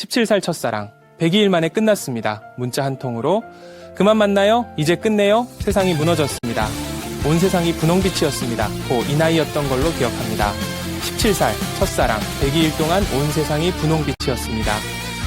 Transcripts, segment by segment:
17살 첫사랑 102일 만에 끝났습니다. 문자 한 통으로 그만 만나요? 이제 끝내요? 세상이 무너졌습니다. 온 세상이 분홍빛이었습니다. 이 나이였던 걸로 기억합니다. 17살 첫사랑 102일 동안 온 세상이 분홍빛이었습니다.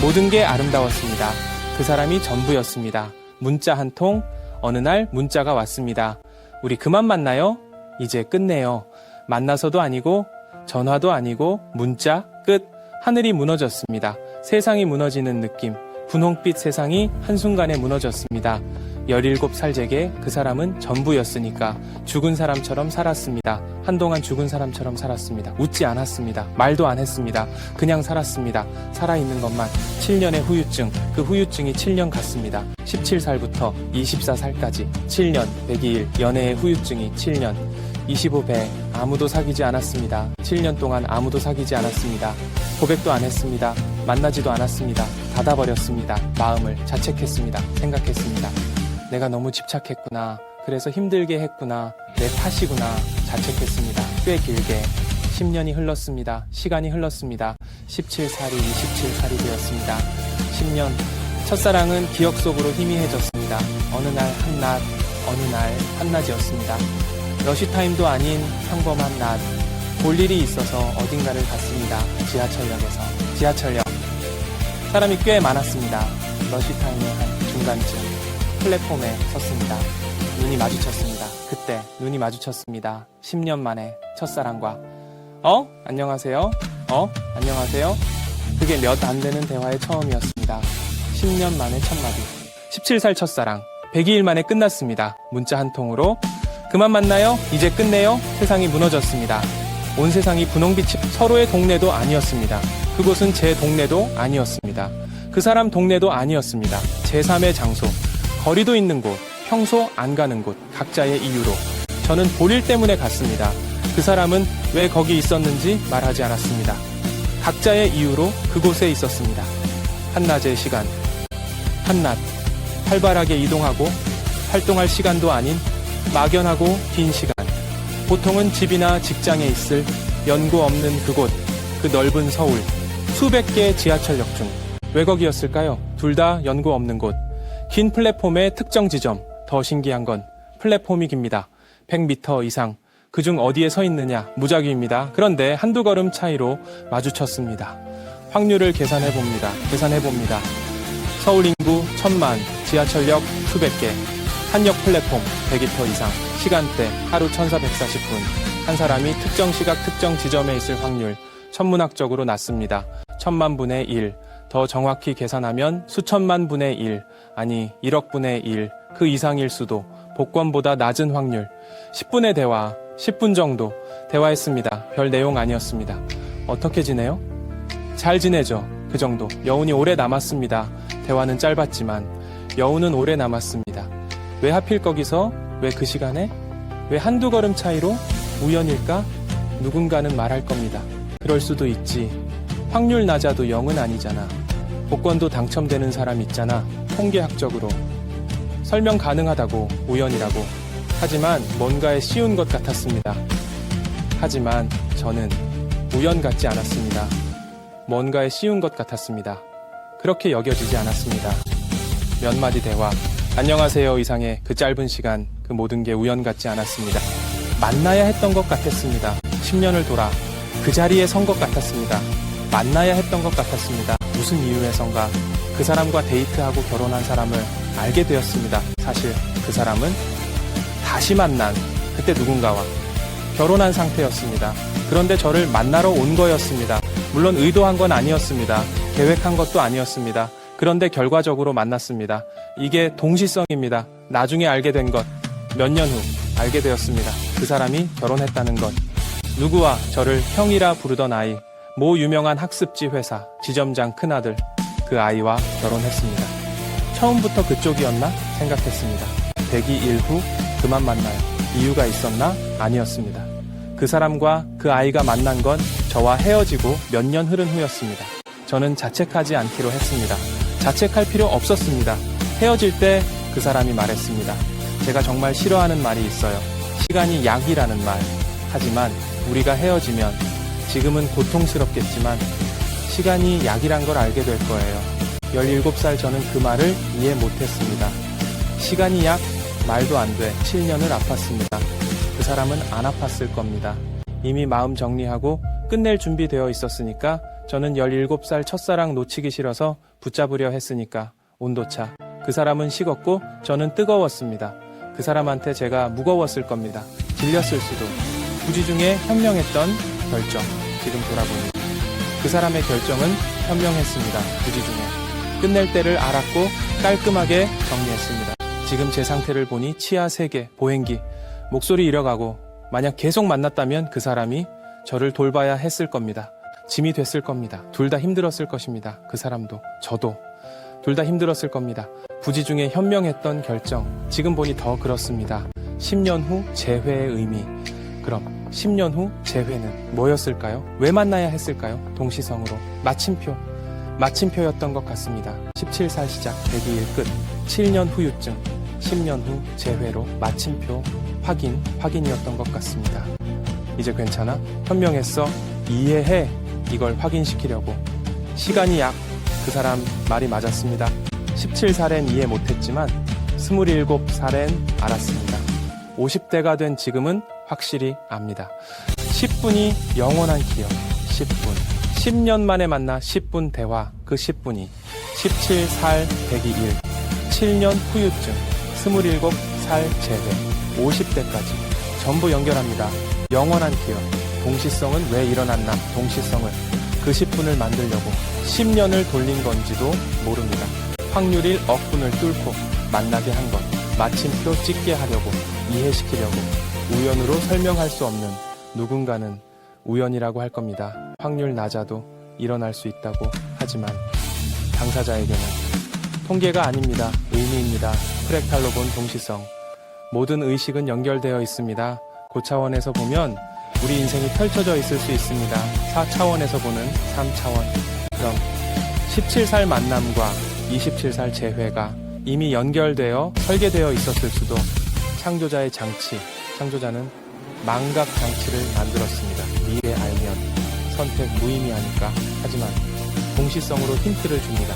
모든 게 아름다웠습니다. 그 사람이 전부였습니다. 문자 한 통, 어느 날 문자가 왔습니다. 우리 그만 만나요? 이제 끝내요. 만나서도 아니고 전화도 아니고 문자 끝. 하늘이 무너졌습니다. 세상이 무너지는 느낌. 분홍빛 세상이 한순간에 무너졌습니다. 17살 제게 그 사람은 전부였으니까 죽은 사람처럼 살았습니다. 한동안 죽은 사람처럼 살았습니다. 웃지 않았습니다. 말도 안 했습니다. 그냥 살았습니다. 살아있는 것만. 7년의 후유증, 그 후유증이 7년 갔습니다. 17살부터 24살까지 7년, 102일, 연애의 후유증이 7년. 25배, 아무도 사귀지 않았습니다. 7년 동안 아무도 사귀지 않았습니다. 고백도 안 했습니다. 만나지도 않았습니다. 닫아버렸습니다. 마음을 자책했습니다. 생각했습니다. 내가 너무 집착했구나. 그래서 힘들게 했구나. 내 탓이구나. 자책했습니다. 꽤 길게 10년이 흘렀습니다. 시간이 흘렀습니다. 17살이 27살이 되었습니다. 10년. 첫사랑은 기억 속으로 희미해졌습니다. 어느 날 한낮, 어느 날 한낮이었습니다. 러시타임도 아닌 평범한 낮. 볼 일이 있어서 어딘가를 갔습니다. 지하철역에서. 지하철역. 사람이 꽤 많았습니다. 러시타임의 한 중간쯤. 플랫폼에 섰습니다. 눈이 마주쳤습니다. 그때 눈이 마주쳤습니다. 10년 만에 첫사랑과 안녕하세요? 안녕하세요? 그게 몇 안 되는 대화의 처음이었습니다. 10년 만에 첫 마디. 17살 첫사랑 102일 만에 끝났습니다. 문자 한 통으로 그만 만나요? 이제 끝내요? 세상이 무너졌습니다. 온 세상이 분홍빛이 서로의 동네도 아니었습니다. 그곳은 제 동네도 아니었습니다. 그 사람 동네도 아니었습니다. 제3의 장소. 거리도 있는 곳, 평소 안 가는 곳, 각자의 이유로. 저는 볼일 때문에 갔습니다. 그 사람은 왜 거기 있었는지 말하지 않았습니다. 각자의 이유로 그곳에 있었습니다. 한낮의 시간. 한낮. 활발하게 이동하고 활동할 시간도 아닌 막연하고 긴 시간. 보통은 집이나 직장에 있을 연고 없는 그곳, 그 넓은 서울. 수백 개의 지하철역 중 왜 거기였을까요? 둘 다 연고 없는 곳. 긴 플랫폼의 특정 지점. 더 신기한 건 플랫폼이 깁니다. 100m 이상. 그중 어디에 서 있느냐 무작위입니다. 그런데 한두 걸음 차이로 마주쳤습니다. 확률을 계산해봅니다. 서울 인구 1000만, 지하철역 수백 개, 한역 플랫폼 100m 이상, 시간대 하루 1440분. 한 사람이 특정 시각 특정 지점에 있을 확률 천문학적으로 낮습니다. 1000만 분의 1. 더 정확히 계산하면 수천만 분의 1, 아니 1억 분의 1, 그 이상일 수도. 복권보다 낮은 확률. 10분의 대화, 10분 정도 대화했습니다. 별 내용 아니었습니다. 어떻게 지내요? 잘 지내죠. 그 정도. 여운이 오래 남았습니다. 대화는 짧았지만 여운은 오래 남았습니다. 왜 하필 거기서? 왜 그 시간에? 왜 한두 걸음 차이로? 우연일까? 누군가는 말할 겁니다. 그럴 수도 있지. 확률 낮아도 0은 아니잖아. 복권도 당첨되는 사람 있잖아. 통계학적으로. 설명 가능하다고, 우연이라고. 하지만 뭔가에 씌운 것 같았습니다. 하지만 저는 우연 같지 않았습니다. 뭔가에 씌운 것 같았습니다. 그렇게 여겨지지 않았습니다. 몇 마디 대화, 안녕하세요 이상의 그 짧은 시간, 그 모든 게 우연 같지 않았습니다. 만나야 했던 것 같았습니다. 10년을 돌아 그 자리에 선 것 같았습니다. 만나야 했던 것 같았습니다. 무슨 이유에선가 그 사람과 데이트하고 결혼한 사람을 알게 되었습니다. 사실 그 사람은 다시 만난 그때 누군가와 결혼한 상태였습니다. 그런데 저를 만나러 온 거였습니다. 물론 의도한 건 아니었습니다. 계획한 것도 아니었습니다. 그런데 결과적으로 만났습니다. 이게 동시성입니다. 나중에 알게 된 것, 몇 년 후 알게 되었습니다. 그 사람이 결혼했다는 것. 누구와 저를 형이라 부르던 아이, 모 유명한 학습지 회사 지점장 큰아들, 그 아이와 결혼했습니다. 처음부터 그쪽이었나 생각했습니다. 102일 후 그만 만나요. 이유가 있었나? 아니었습니다. 그 사람과 그 아이가 만난 건 저와 헤어지고 몇 년 흐른 후였습니다. 저는 자책하지 않기로 했습니다. 자책할 필요 없었습니다. 헤어질 때 그 사람이 말했습니다. 제가 정말 싫어하는 말이 있어요. 시간이 약이라는 말. 하지만 우리가 헤어지면 지금은 고통스럽겠지만 시간이 약이란 걸 알게 될 거예요. 17살 저는 그 말을 이해 못했습니다. 시간이 약? 말도 안 돼. 7년을 아팠습니다. 그 사람은 안 아팠을 겁니다. 이미 마음 정리하고 끝낼 준비되어 있었으니까 저는 17살 첫사랑 놓치기 싫어서 붙잡으려 했으니까 온도차. 그 사람은 식었고 저는 뜨거웠습니다. 그 사람한테 제가 무거웠을 겁니다. 질렸을 수도. 부지 중에 현명했던 결정. 지금 돌아보니 그 사람의 결정은 현명했습니다. 부지 중에. 끝낼 때를 알았고 깔끔하게 정리했습니다. 지금 제 상태를 보니 치아 3개, 보행기, 목소리 잃어가고 만약 계속 만났다면 그 사람이 저를 돌봐야 했을 겁니다. 짐이 됐을 겁니다. 둘 다 힘들었을 것입니다. 그 사람도 저도 둘 다 힘들었을 겁니다. 부지 중에 현명했던 결정. 지금 보니 더 그렇습니다. 10년 후 재회의 의미. 그럼 10년 후 재회는 뭐였을까요? 왜 만나야 했을까요? 동시성으로. 마침표였던 것 같습니다. 17살 시작, 102일 끝. 7년 후유증, 10년 후 재회로 마침표 확인이었던 것 같습니다. 이제 괜찮아? 현명했어? 이해해? 이걸 확인시키려고. 시간이 약. 그 사람 말이 맞았습니다. 17살엔 이해 못했지만 27살엔 알았습니다. 50대가 된 지금은 확실히 압니다. 10분이 영원한 기억. 10분. 10년 만에 만나 10분 대화. 그 10분이 17살 102일. 7년 후유증. 27살 재회. 50대까지. 전부 연결합니다. 영원한 기억. 동시성은 왜 일어났나? 동시성을. 그 10분을 만들려고 10년을 돌린 건지도 모릅니다. 확률일 억분을 뚫고 만나게 한 것. 마침표 찍게 하려고. 이해시키려고. 우연으로 설명할 수 없는 누군가는 우연이라고 할 겁니다. 확률 낮아도 일어날 수 있다고 하지만 당사자에게는 통계가 아닙니다. 의미입니다. 프랙탈로 본 동시성. 모든 의식은 연결되어 있습니다. 고차원에서 보면 우리 인생이 펼쳐져 있을 수 있습니다. 4차원에서 보는 3차원. 그럼 17살 만남과 27살 재회가 이미 연결되어 설계되어 있었을 수도. 창조자의 장치. 창조자는 망각 장치를 만들었습니다. 미래 알면 선택 무의미하니까. 하지만 동시성으로 힌트를 줍니다.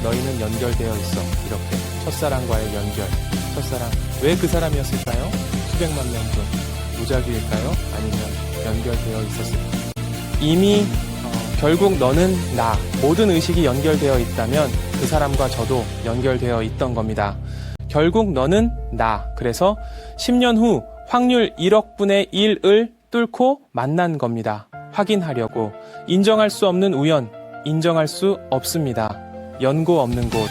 너희는 연결되어 있어. 이렇게 첫사랑과의 연결. 첫사랑. 왜 그 사람이었을까요? 수백만 명 중 무작위일까요? 아니면 연결되어 있었을까요? 이미 결국 너는 나. 모든 의식이 연결되어 있다면 그 사람과 저도 연결되어 있던 겁니다. 결국 너는 나. 그래서 10년 후 확률 1억 분의 1을 뚫고 만난 겁니다. 확인하려고. 인정할 수 없는 우연. 인정할 수 없습니다. 연고 없는 곳.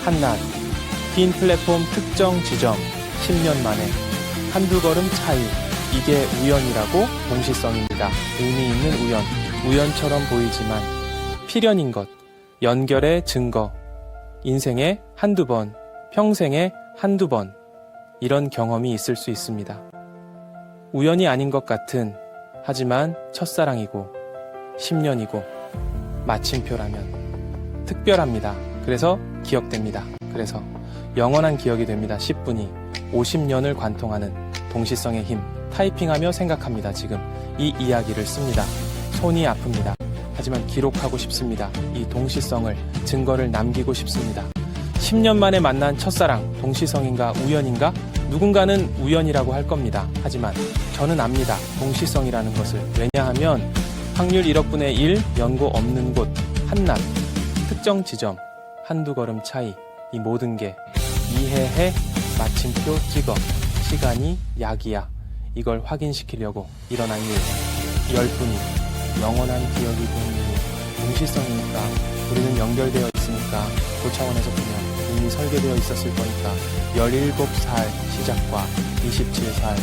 한낮. 빈 플랫폼 특정 지점. 10년 만에. 한두 걸음 차이. 이게 우연이라고? 동시성입니다. 의미 있는 우연. 우연처럼 보이지만 필연인 것. 연결의 증거. 인생에 한두 번. 평생에 한두 번. 이런 경험이 있을 수 있습니다. 우연이 아닌 것 같은, 하지만 첫사랑이고 10년이고 마침표라면 특별합니다. 그래서 기억됩니다. 그래서 영원한 기억이 됩니다. 10분이 50년을 관통하는 동시성의 힘. 타이핑하며 생각합니다. 지금 이 이야기를 씁니다. 손이 아픕니다. 하지만 기록하고 싶습니다. 이 동시성을, 증거를 남기고 싶습니다. 10년 만에 만난 첫사랑, 동시성인가 우연인가? 누군가는 우연이라고 할 겁니다. 하지만 저는 압니다. 동시성이라는 것을. 왜냐하면 확률 1억 분의 1, 연고 없는 곳, 한낮, 특정 지점, 한두 걸음 차이. 이 모든 게 이해해, 마침표 찍어. 시간이 약이야. 이걸 확인시키려고 일어난 일. 10분이 영원한 기억이 된 이유. 동시성이니까, 우리는 연결되어 있으니까, 고차원에서 보면 이미 설계되어 있었을 거니까. 17살 시작과 27살